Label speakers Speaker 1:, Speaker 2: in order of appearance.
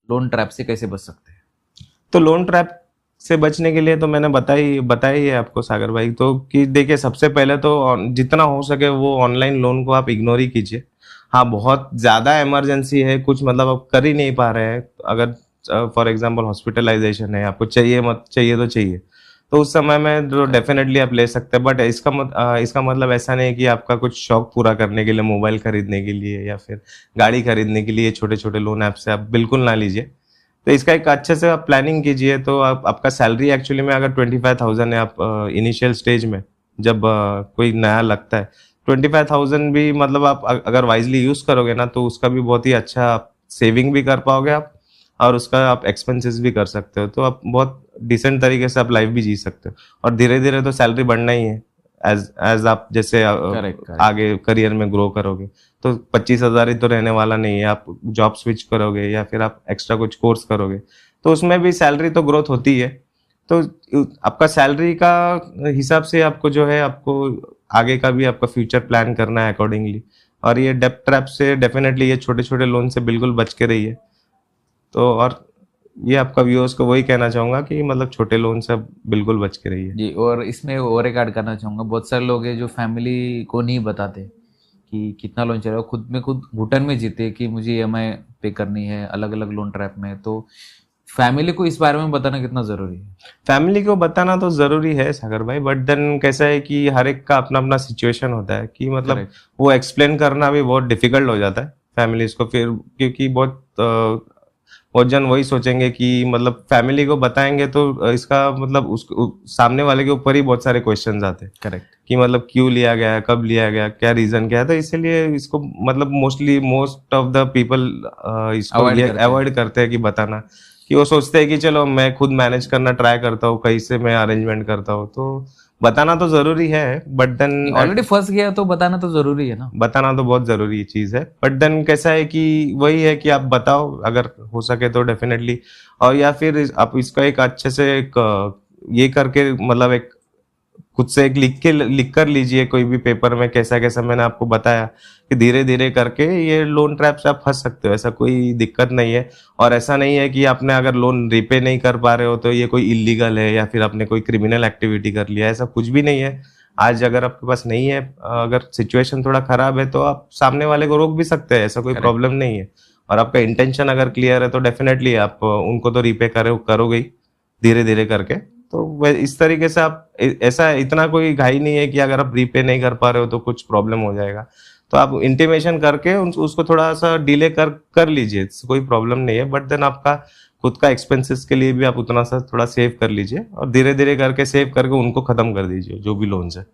Speaker 1: Loan trap से कैसे बच सकते हैं?
Speaker 2: तो लोन ट्रैप से बचने के लिए तो मैंने बताया ही है आपको सागर भाई, तो कि देखिए सबसे पहले तो जितना हो सके वो ऑनलाइन लोन को आप इग्नोर ही कीजिए। हाँ, बहुत ज़्यादा इमरजेंसी है कुछ, मतलब आप कर ही नहीं पा रहे हैं, अगर फॉर एग्जांपल हॉस्पिटलाइजेशन है, आपको चाहिए मत चाहिए तो चाहिए, तो उस समय में तो डेफिनेटली आप ले सकते हैं। बट इसका मतलब ऐसा नहीं है कि आपका कुछ शौक पूरा करने के लिए, मोबाइल खरीदने के लिए या फिर गाड़ी खरीदने के लिए छोटे छोटे लोन ऐप से आप बिल्कुल ना लीजिए। तो इसका एक अच्छे से आप प्लानिंग कीजिए। तो आप आपका सैलरी एक्चुअली में अगर 25,000 है, आप इनिशियल स्टेज में जब कोई नया लगता है, 25,000 भी मतलब आप अगर वाइजली यूज करोगे ना, तो उसका भी बहुत ही अच्छा आप सेविंग भी कर पाओगे आप, और उसका आप एक्सपेंसेस भी कर सकते हो। तो आप बहुत डिसेंट तरीके से आप लाइफ भी जी सकते हो। और धीरे धीरे तो सैलरी बढ़ना ही है, एज एज आप जैसे
Speaker 1: करेक्ट करेक्ट।
Speaker 2: आगे करियर में ग्रो करोगे। तो 25,000 ही तो रहने वाला नहीं है, आप जॉब स्विच करोगे या फिर आप एक्स्ट्रा कुछ कोर्स करोगे, तो उसमें भी सैलरी तो ग्रोथ होती है। तो आपका सैलरी का हिसाब से आपको जो है, आपको आगे का भी आपका फ्यूचर प्लान करना है अकॉर्डिंगली। और ये डेब्ट ट्रैप से डेफिनेटली, ये छोटे छोटे लोन से बिल्कुल बच के रहिए। तो और ये आपका व्यूअर्स को वही कहना चाहूंगा कि मतलब छोटे लोन से आप बिल्कुल बच के रहिए।
Speaker 1: जी, और इसमें और एक ऐड करना चाहूँगा, बहुत सारे लोग हैं जो फैमिली को नहीं बताते कि कितना लोन चल रहा है, खुद में खुद घुटन में जीते कि मुझे ईएमआई पे करनी है अलग अलग लोन ट्रैप में। तो फैमिली को इस बारे में बताना कितना ज़रूरी है?
Speaker 2: फैमिली को बताना तो जरूरी है सागर भाई, बट देन कैसा है कि हर एक का अपना अपना सिचुएशन होता है, कि मतलब
Speaker 1: करेक्ट।
Speaker 2: वो एक्सप्लेन करना भी बहुत डिफिकल्ट हो जाता है फैमिलीज को फिर, क्योंकि बहुत जन वही सोचेंगे कि मतलब फैमिली को बताएंगे तो इसका मतलब सामने वाले के ऊपर ही बहुत सारे क्वेश्चंस आते हैं
Speaker 1: करेक्ट।
Speaker 2: कि मतलब क्यों लिया गया, कब लिया गया, क्या रीजन क्या है। तो इसीलिए इसको मतलब मोस्ट ऑफ द पीपल इसको
Speaker 1: अवॉइड
Speaker 2: ये
Speaker 1: करते हैं।
Speaker 2: अवॉइड करते हैं कि बताना, कि वो सोचते हैं कि चलो मैं खुद मैनेज करना ट्राई करता हूँ, कहीं से मैं अरेंजमेंट करता हूँ। तो बताना तो जरूरी है, बट
Speaker 1: नहीं,
Speaker 2: देन
Speaker 1: ऑलरेडी फंस गया तो बताना तो ज़रूरी है ना।
Speaker 2: बताना तो बहुत जरूरी चीज है, बट देन कैसा है कि वही है कि आप बताओ अगर हो सके तो डेफिनेटली। और या फिर आप इसका एक अच्छे से एक ये करके मतलब एक खुद से एक लिख कर लीजिए कोई भी पेपर में, कैसा कैसा मैंने आपको बताया कि धीरे धीरे करके ये लोन ट्रैप से आप फंस सकते हो, ऐसा कोई दिक्कत नहीं है। और ऐसा नहीं है कि आपने अगर लोन रिपे नहीं कर पा रहे हो तो ये कोई इलीगल है या फिर आपने कोई क्रिमिनल एक्टिविटी कर लिया, ऐसा कुछ भी नहीं है। आज अगर आपके पास नहीं है, अगर सिचुएशन थोड़ा खराब है, तो आप सामने वाले को रोक भी सकते हैं, ऐसा कोई
Speaker 1: करेक्ट।
Speaker 2: प्रॉब्लम नहीं है। और आपका इंटेंशन अगर क्लियर है तो डेफिनेटली आप उनको तो रिपे करोगे ही धीरे धीरे करके। तो इस तरीके से आप ऐसा इतना कोई घाई नहीं है कि अगर आप रीपे नहीं कर पा रहे हो तो कुछ प्रॉब्लम हो जाएगा। तो आप इंटीमेशन करके उसको थोड़ा सा डिले कर लीजिए, कोई प्रॉब्लम नहीं है। बट देन आपका खुद का एक्सपेंसेस के लिए भी आप उतना सा थोड़ा सेव कर लीजिए, और धीरे धीरे करके सेव करके उनको खत्म कर दीजिए जो भी लोन्स है।